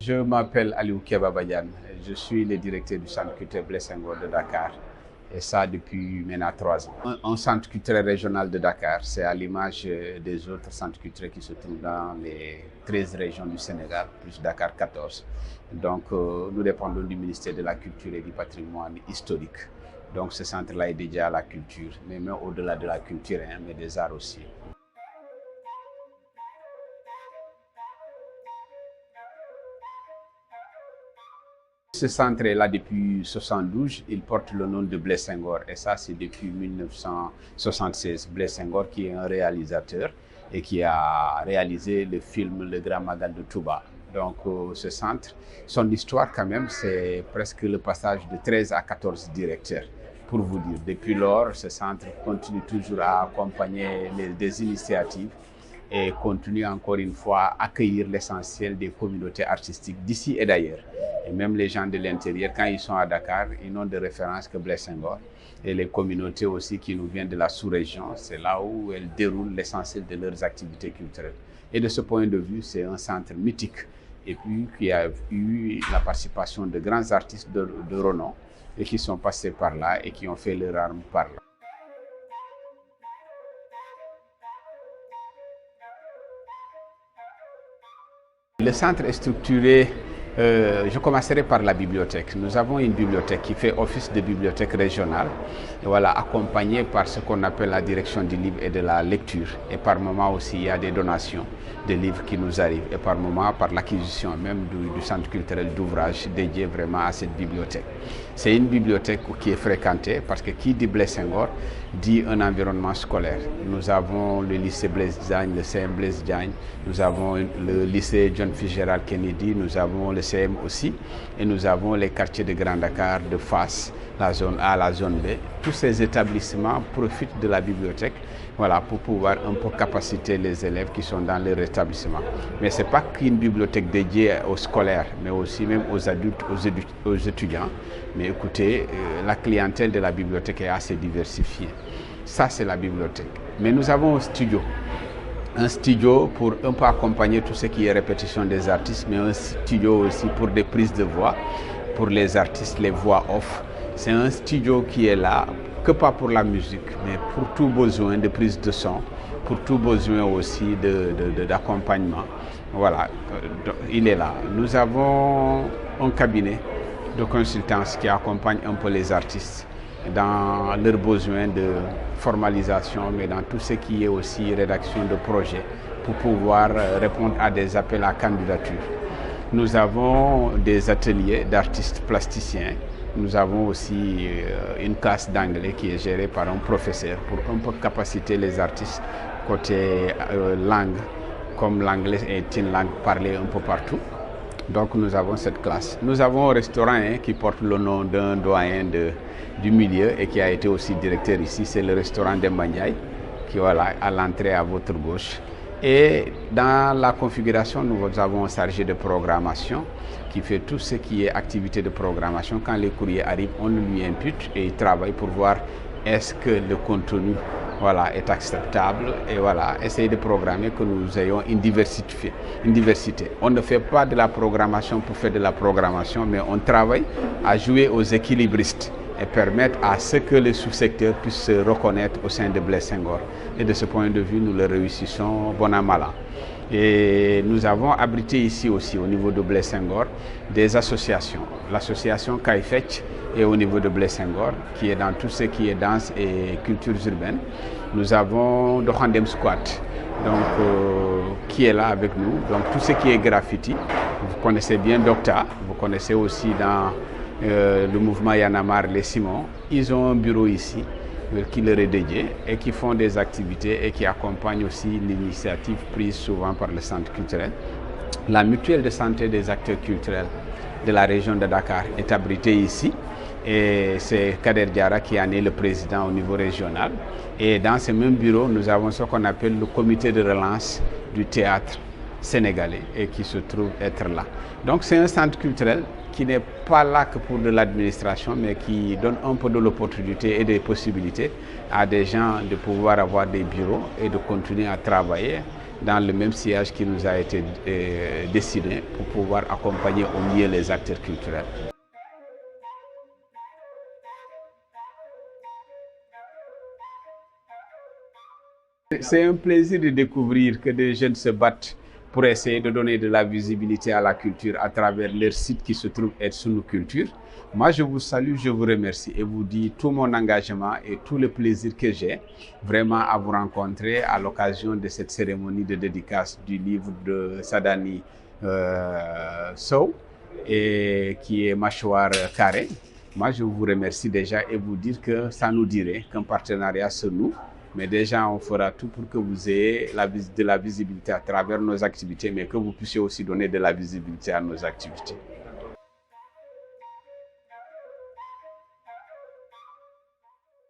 Je m'appelle Aliou Keba Badiane, je suis le directeur du centre culturel Blaise Senghor de Dakar et ça depuis maintenant 3 ans. Un centre culturel régional de Dakar, c'est à l'image des autres centres culturels qui se trouvent dans les 13 régions du Sénégal, plus Dakar 14. Donc nous dépendons du ministère de la Culture et du Patrimoine historique. Donc ce centre-là est dédié à la culture, mais même au-delà de la culture, mais des arts aussi. Ce centre est là depuis 1972, il porte le nom de Blaise Senghor et ça c'est depuis 1976. Blaise Senghor qui est un réalisateur et qui a réalisé le film Le Grand Magal de Touba. Donc ce centre, son histoire quand même, c'est presque le passage de 13 à 14 directeurs. Pour vous dire, depuis lors, ce centre continue toujours à accompagner des initiatives et continue encore une fois à accueillir l'essentiel des communautés artistiques d'ici et d'ailleurs. Et même les gens de l'intérieur, quand ils sont à Dakar, ils n'ont de référence que Blaise Senghor. Et les communautés aussi qui nous viennent de la sous-région, c'est là où elles déroulent l'essentiel de leurs activités culturelles. Et de ce point de vue, c'est un centre mythique. Et puis, qui a eu la participation de grands artistes de renom et qui sont passés par là et qui ont fait leur arme par là. Le centre est structuré, je commencerai par la bibliothèque. Nous avons une bibliothèque qui fait office de bibliothèque régionale, et voilà, accompagnée par ce qu'on appelle la direction du livre et de la lecture. Et par moment aussi, il y a des donations de livres qui nous arrivent. Et par moment, par l'acquisition même du centre culturel d'ouvrages dédié vraiment à cette bibliothèque. C'est une bibliothèque qui est fréquentée parce que qui dit Blaise Senghor dit un environnement scolaire. Nous avons le lycée Blaise Diagne, le CM Blaise Diagne, nous avons le lycée John Fitzgerald Kennedy, nous avons le CM aussi, et nous avons les quartiers de Grand Dakar, de Fass, la zone A, la zone B. Tous ces établissements profitent de la bibliothèque, voilà, pour pouvoir un peu capaciter les élèves qui sont dans leur établissement. Mais ce n'est pas qu'une bibliothèque dédiée aux scolaires, mais aussi même aux adultes, aux étudiants. Mais écoutez, la clientèle de la bibliothèque est assez diversifiée. Ça, c'est la bibliothèque. Mais nous avons un studio pour un peu accompagner tout ce qui est répétition des artistes, mais un studio aussi pour des prises de voix, pour les artistes, les voix off. C'est un studio qui est là, que pas pour la musique, mais pour tout besoin de prise de son, pour tout besoin aussi d'accompagnement. Voilà, il est là. Nous avons un cabinet de consultance qui accompagne un peu les artistes dans leurs besoins de formalisation, mais dans tout ce qui est aussi rédaction de projets pour pouvoir répondre à des appels à candidature. Nous avons des ateliers d'artistes plasticiens. Nous avons aussi une classe d'anglais qui est gérée par un professeur pour un peu capaciter les artistes côté langue, comme l'anglais est une langue parlée un peu partout. Donc nous avons cette classe. Nous avons un restaurant qui porte le nom d'un doyen du milieu et qui a été aussi directeur ici. C'est le restaurant Demba Ndiaye, qui est voilà, à l'entrée à votre gauche. Et dans la configuration, nous avons un chargé de programmation qui fait tout ce qui est activité de programmation. Quand les courriers arrivent, on lui impute et il travaille pour voir est-ce que le contenu voilà, est acceptable et voilà, essayer de programmer que nous ayons une diversité. On ne fait pas de la programmation pour faire de la programmation, mais on travaille à jouer aux équilibristes et permettre à ce que les sous-secteurs puissent se reconnaître au sein de Blaise Senghor. Et de ce point de vue, nous le réussissons bon an mal an. Et nous avons abrité ici aussi, au niveau de Blaise Senghor, des associations. L'association Kaifetch est au niveau de Blaise Senghor, qui est dans tout ce qui est danse et cultures urbaines. Nous avons Dokhandem Squat, donc, qui est là avec nous. Donc tout ce qui est graffiti, vous connaissez bien Docta, vous connaissez aussi dans le mouvement Yanamar, les Simons. Ils ont un bureau ici qui leur est dédié et qui font des activités et qui accompagnent aussi l'initiative prise souvent par le centre culturel. La mutuelle de santé des acteurs culturels de la région de Dakar est abritée ici et c'est Kader Diarra qui en est le président au niveau régional. Et dans ce même bureau, nous avons ce qu'on appelle le comité de relance du théâtre sénégalais et qui se trouve être là. Donc c'est un centre culturel qui n'est pas là que pour de l'administration, mais qui donne un peu de l'opportunité et des possibilités à des gens de pouvoir avoir des bureaux et de continuer à travailler dans le même sillage qui nous a été destiné pour pouvoir accompagner au mieux les acteurs culturels. C'est un plaisir de découvrir que des jeunes se battent pour essayer de donner de la visibilité à la culture à travers leur site qui se trouve être sous nos cultures. Moi, je vous salue, je vous remercie et vous dis tout mon engagement et tout le plaisir que j'ai vraiment à vous rencontrer à l'occasion de cette cérémonie de dédicace du livre de Sadani Sow et qui est Mâchoire carrée. Moi, je vous remercie déjà et vous dire que ça nous dirait qu'un partenariat se noue. Mais déjà, on fera tout pour que vous ayez de la visibilité à travers nos activités, mais que vous puissiez aussi donner de la visibilité à nos activités.